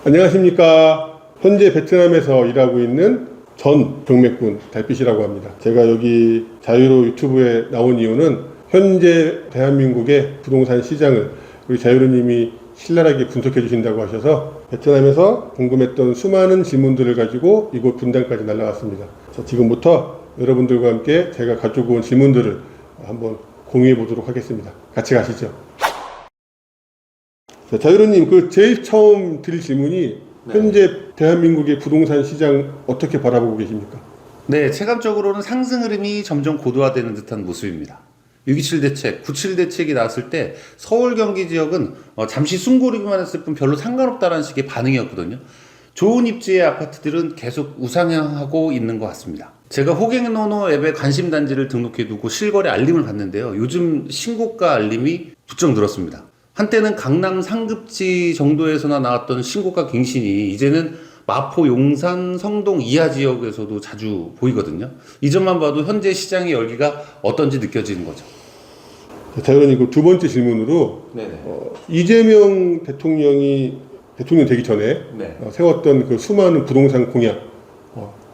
안녕하십니까. 현재 베트남에서 일하고 있는 전 경매꾼 달빛이라고 합니다. 제가 여기 자유로 유튜브에 나온 이유는 현재 대한민국의 부동산 시장을 우리 자유로님이 신랄하게 분석해 주신다고 하셔서 베트남에서 궁금했던 수많은 질문들을 가지고 이곳 분당까지 날아왔습니다. 자, 지금부터 여러분들과 함께 제가 가지고 온 질문들을 한번 공유해 보도록 하겠습니다. 같이 가시죠. 자, 자유로님, 제일 처음 드릴 질문이 현재 대한민국의 부동산 시장 어떻게 바라보고 계십니까? 네, 체감적으로는 상승 흐름이 점점 고도화되는 듯한 모습입니다. 6.27 대책, 9.7 대책이 나왔을 때 서울 경기 지역은 잠시 숨고르기만 했을 뿐 별로 상관없다는 식의 반응이었거든요. 좋은 입지의 아파트들은 계속 우상향하고 있는 것 같습니다. 제가 호갱노노 앱에 관심단지를 등록해두고 실거래 알림을 받는데요. 요즘 신고가 알림이 부쩍 늘었습니다. 한때는 강남 상급지 정도에서나 나왔던 신고가 갱신이 이제는 마포, 용산, 성동 이하 지역에서도 자주 보이거든요. 이 점만 봐도 현재 시장의 열기가 어떤지 느껴지는 거죠. 자유로님, 두 번째 질문으로 이재명 대통령이 대통령 되기 전에 세웠던 그 수많은 부동산 공약,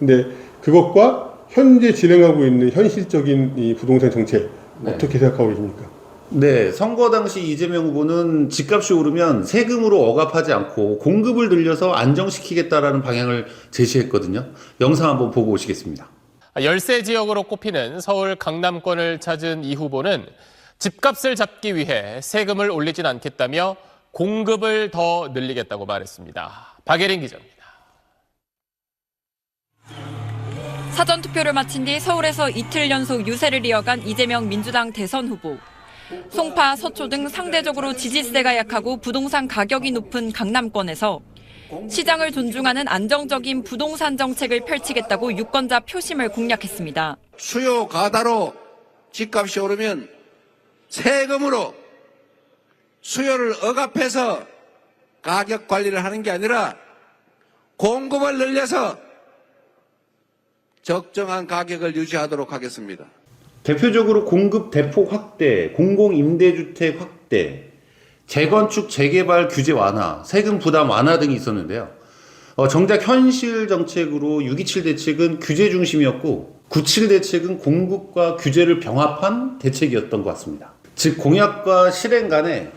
근데 그것과 현재 진행하고 있는 현실적인 이 부동산 정책 어떻게 생각하고 계십니까? 네, 선거 당시 이재명 후보는 집값이 오르면 세금으로 억압하지 않고 공급을 늘려서 안정시키겠다라는 방향을 제시했거든요. 영상 한번 보고 오시겠습니다. 열세 지역으로 꼽히는 서울 강남권을 찾은 이 후보는 집값을 잡기 위해 세금을 올리진 않겠다며 공급을 더 늘리겠다고 말했습니다. 박예린 기자입니다. 사전투표를 마친 뒤 서울에서 이틀 연속 유세를 이어간 이재명 민주당 대선 후보. 송파, 서초 등 상대적으로 지지세가 약하고 부동산 가격이 높은 강남권에서 시장을 존중하는 안정적인 부동산 정책을 펼치겠다고 유권자 표심을 공략했습니다. 수요 과다로 집값이 오르면 세금으로 수요를 억압해서 가격 관리를 하는 게 아니라 공급을 늘려서 적정한 가격을 유지하도록 하겠습니다. 대표적으로 공급 대폭 확대, 공공임대주택 확대, 재건축, 재개발 규제 완화, 세금 부담 완화 등이 있었는데요. 정작 현실 정책으로 6.27 대책은 규제 중심이었고 9.7 대책은 공급과 규제를 병합한 대책이었던 것 같습니다. 즉 공약과 실행 간에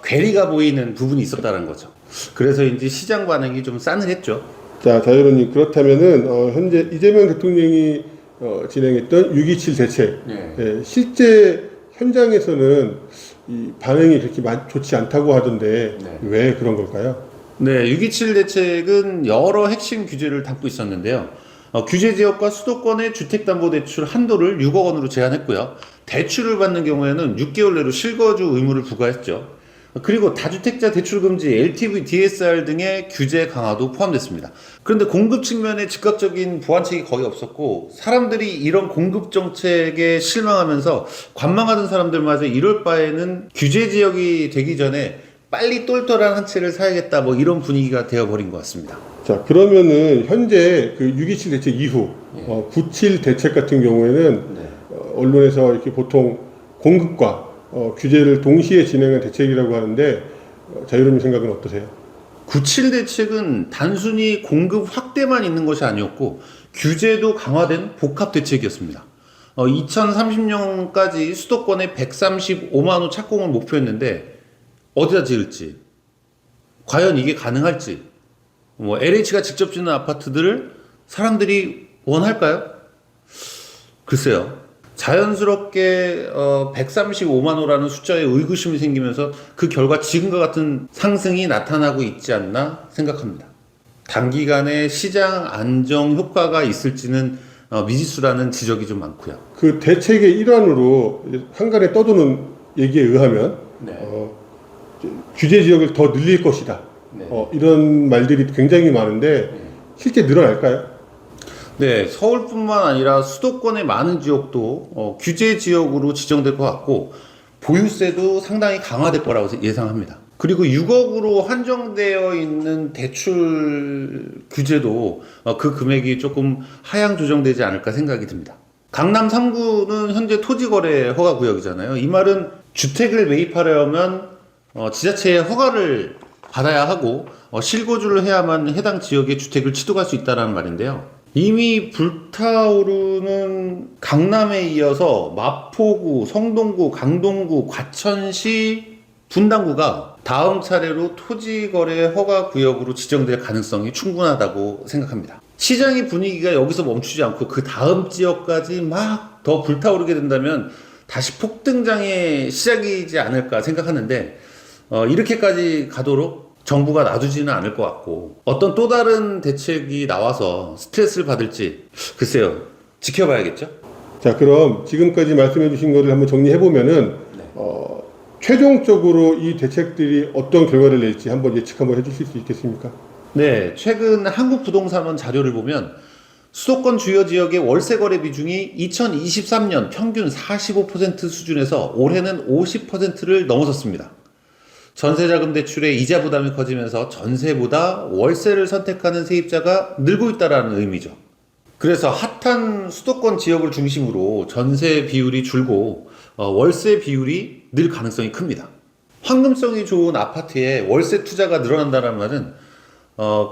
괴리가 보이는 부분이 있었다는 거죠. 그래서인지 시장 반응이 좀 싸늘했죠. 자, 자유로님, 그렇다면은 현재 이재명 대통령이 진행했던 6.27 대책, 실제 현장에서는 이 반응이 그렇게 좋지 않다고 하던데 왜 그런 걸까요? 네, 6.27 대책은 여러 핵심 규제를 담고 있었는데요. 규제 지역과 수도권의 주택담보대출 한도를 6억 원으로 제한했고요. 대출을 받는 경우에는 6개월 내로 실거주 의무를 부과했죠. 그리고 다주택자 대출 금지, LTV, DSR 등의 규제 강화도 포함됐습니다. 그런데 공급 측면에 즉각적인 보완책이 거의 없었고 사람들이 이런 공급 정책에 실망하면서 관망하던 사람들마저 이럴 바에는 규제 지역이 되기 전에 빨리 똘똘한 한 채를 사야겠다 이런 분위기가 되어버린 것 같습니다. 자, 그러면은 현재 그 6.27 대책 이후 9.7 대책 같은 경우에는 언론에서 이렇게 보통 공급과 규제를 동시에 진행한 대책이라고 하는데 자유로님 생각은 어떠세요? 9.7 대책은 단순히 공급 확대만 있는 것이 아니었고 규제도 강화된 복합 대책이었습니다. 2030년까지 수도권에 135만 호 착공을 목표했는데 어디다 지을지, 과연 이게 가능할지, LH가 직접 짓는 아파트들을 사람들이 원할까요? 글쎄요. 자연스럽게 135만 호라는 숫자에 의구심이 생기면서 그 결과 지금과 같은 상승이 나타나고 있지 않나 생각합니다. 단기간에 시장 안정 효과가 있을지는 미지수라는 지적이 좀 많고요. 그 대책의 일환으로 한간에 떠도는 얘기에 의하면 규제 지역을 더 늘릴 것이다. 이런 말들이 굉장히 많은데 실제 늘어날까요? 네, 서울뿐만 아니라 수도권의 많은 지역도 규제 지역으로 지정될 것 같고 보유세도 상당히 강화될 거라고 예상합니다. 그리고 6억으로 한정되어 있는 대출 규제도 그 금액이 조금 하향 조정되지 않을까 생각이 듭니다. 강남 3구는 현재 토지거래 허가 구역이잖아요. 이 말은 주택을 매입하려면 지자체의 허가를 받아야 하고 실거주를 해야만 해당 지역의 주택을 취득할 수 있다는 말인데요. 이미 불타오르는 강남에 이어서 마포구, 성동구, 강동구, 과천시, 분당구가 다음 차례로 토지거래 허가 구역으로 지정될 가능성이 충분하다고 생각합니다. 시장의 분위기가 여기서 멈추지 않고 그 다음 지역까지 막 더 불타오르게 된다면 다시 폭등장의 시작이지 않을까 생각하는데 이렇게까지 가도록 정부가 놔두지는 않을 것 같고 어떤 또 다른 대책이 나와서 스트레스를 받을지 글쎄요, 지켜봐야겠죠. 자, 그럼 지금까지 말씀해 주신 것을 한번 정리해 보면은 최종적으로 이 대책들이 어떤 결과를 낼지 한번 예측 한번 해주실 수 있겠습니까? 네, 최근 한국부동산원 자료를 보면 수도권 주요 지역의 월세 거래 비중이 2023년 평균 45% 수준에서 올해는 50%를 넘어섰습니다. 전세자금 대출의 이자 부담이 커지면서 전세보다 월세를 선택하는 세입자가 늘고 있다는 의미죠. 그래서 핫한 수도권 지역을 중심으로 전세 비율이 줄고 월세 비율이 늘 가능성이 큽니다. 황금성이 좋은 아파트에 월세 투자가 늘어난다는 말은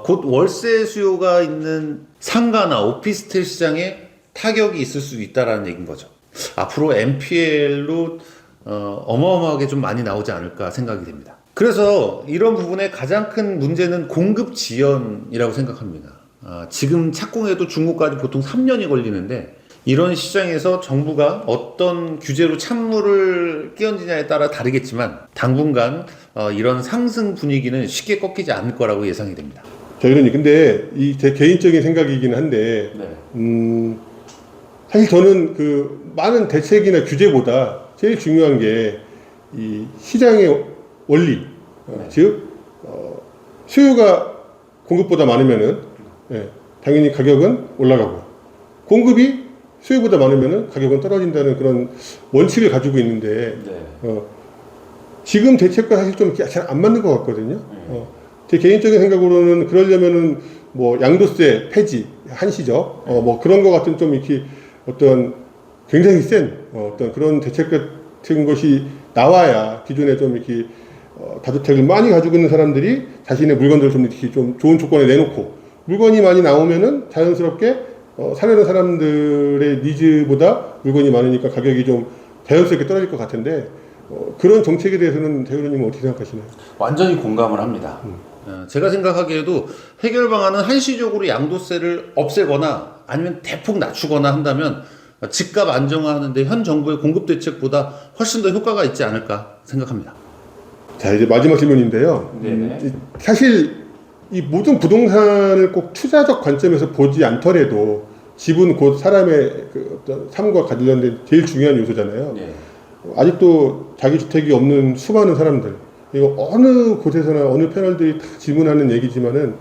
곧 월세 수요가 있는 상가나 오피스텔 시장에 타격이 있을 수 있다는 얘기인 거죠. 앞으로 NPL로 어마어마하게 좀 많이 나오지 않을까 생각이 됩니다. 그래서 이런 부분의 가장 큰 문제는 공급 지연이라고 생각합니다. 지금 착공해도 준공까지 보통 3년이 걸리는데 이런 시장에서 정부가 어떤 규제로 찬물을 끼얹느냐에 따라 다르겠지만 당분간 이런 상승 분위기는 쉽게 꺾이지 않을 거라고 예상이 됩니다. 자, 의원님, 근데 이 제 개인적인 생각이긴 한데 사실 저는 그 많은 대책이나 규제보다 제일 중요한 게 이 시장의 원리, 즉 수요가 공급보다 많으면은 당연히 가격은 올라가고 공급이 수요보다 많으면은 가격은 떨어진다는 그런 원칙을 가지고 있는데 지금 대책과 사실 좀 잘 안 맞는 것 같거든요. 제 개인적인 생각으로는 그러려면은 뭐 양도세 폐지 한시적 뭐 그런 것 같은 좀 이렇게 어떤 굉장히 센 어떤 그런 대책 같은 것이 나와야 기존에 좀 이렇게 다주택을 많이 가지고 있는 사람들이 자신의 물건들을 좀 이렇게 좀 좋은 조건에 내놓고 물건이 많이 나오면은 자연스럽게 사려는 사람들의 니즈보다 물건이 많으니까 가격이 좀 자연스럽게 떨어질 것 같은데 그런 정책에 대해서는 대 의원님은 어떻게 생각하시나요? 완전히 공감을 합니다. 제가 생각하기에도 해결 방안은 한시적으로 양도세를 없애거나 아니면 대폭 낮추거나 한다면 집값 안정화하는데 현 정부의 공급 대책보다 훨씬 더 효과가 있지 않을까 생각합니다. 자, 이제 마지막 질문인데요. 사실 이 모든 부동산을 꼭 투자적 관점에서 보지 않더라도 집은 곧 사람의 그 어떤 삶과 관련된 제일 중요한 요소잖아요. 아직도 자기 주택이 없는 수많은 사람들, 이거 어느 곳에서나 어느 패널들이 다 질문하는 얘기지만은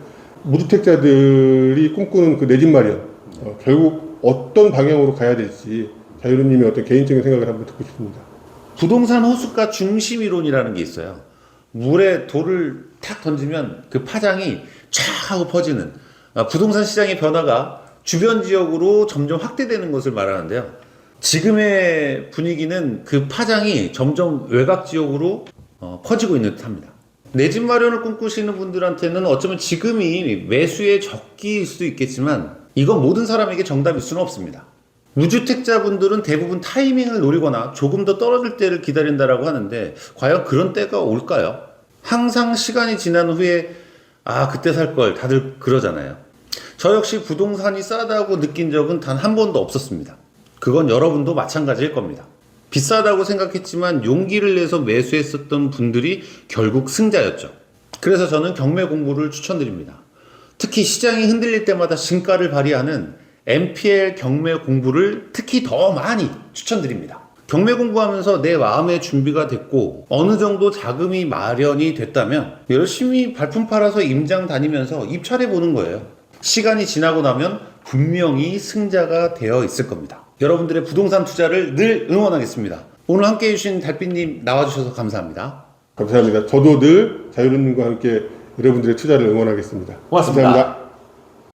무주택자들이 꿈꾸는 그 내 집 마련, 결국 어떤 방향으로 가야 될지 자유로님의 어떤 개인적인 생각을 한번 듣고 싶습니다. 부동산 호수가 중심 이론이라는 게 있어요. 물에 돌을 탁 던지면 그 파장이 쫙 하고 퍼지는 부동산 시장의 변화가 주변 지역으로 점점 확대되는 것을 말하는데요. 지금의 분위기는 그 파장이 점점 외곽 지역으로 퍼지고 있는 듯합니다. 내 집 마련을 꿈꾸시는 분들한테는 어쩌면 지금이 매수의 적기일 수도 있겠지만 이건 모든 사람에게 정답일 수는 없습니다. 무주택자분들은 대부분 타이밍을 노리거나 조금 더 떨어질 때를 기다린다라고 하는데 과연 그런 때가 올까요? 항상 시간이 지난 후에 그때 살 걸 다들 그러잖아요. 저 역시 부동산이 싸다고 느낀 적은 단 한 번도 없었습니다. 그건 여러분도 마찬가지일 겁니다. 비싸다고 생각했지만 용기를 내서 매수했었던 분들이 결국 승자였죠. 그래서 저는 경매 공부를 추천드립니다. 특히 시장이 흔들릴 때마다 진가를 발휘하는 NPL 경매 공부를 특히 더 많이 추천드립니다. 경매 공부하면서 내 마음의 준비가 됐고 어느 정도 자금이 마련이 됐다면 열심히 발품 팔아서 임장 다니면서 입찰해 보는 거예요. 시간이 지나고 나면 분명히 승자가 되어 있을 겁니다. 여러분들의 부동산 투자를 늘 응원하겠습니다. 오늘 함께해 주신 달빛님 나와주셔서 감사합니다. 감사합니다. 저도 늘 자유로님과 함께 여러분들의 투자를 응원하겠습니다. 고맙습니다. 감사합니다.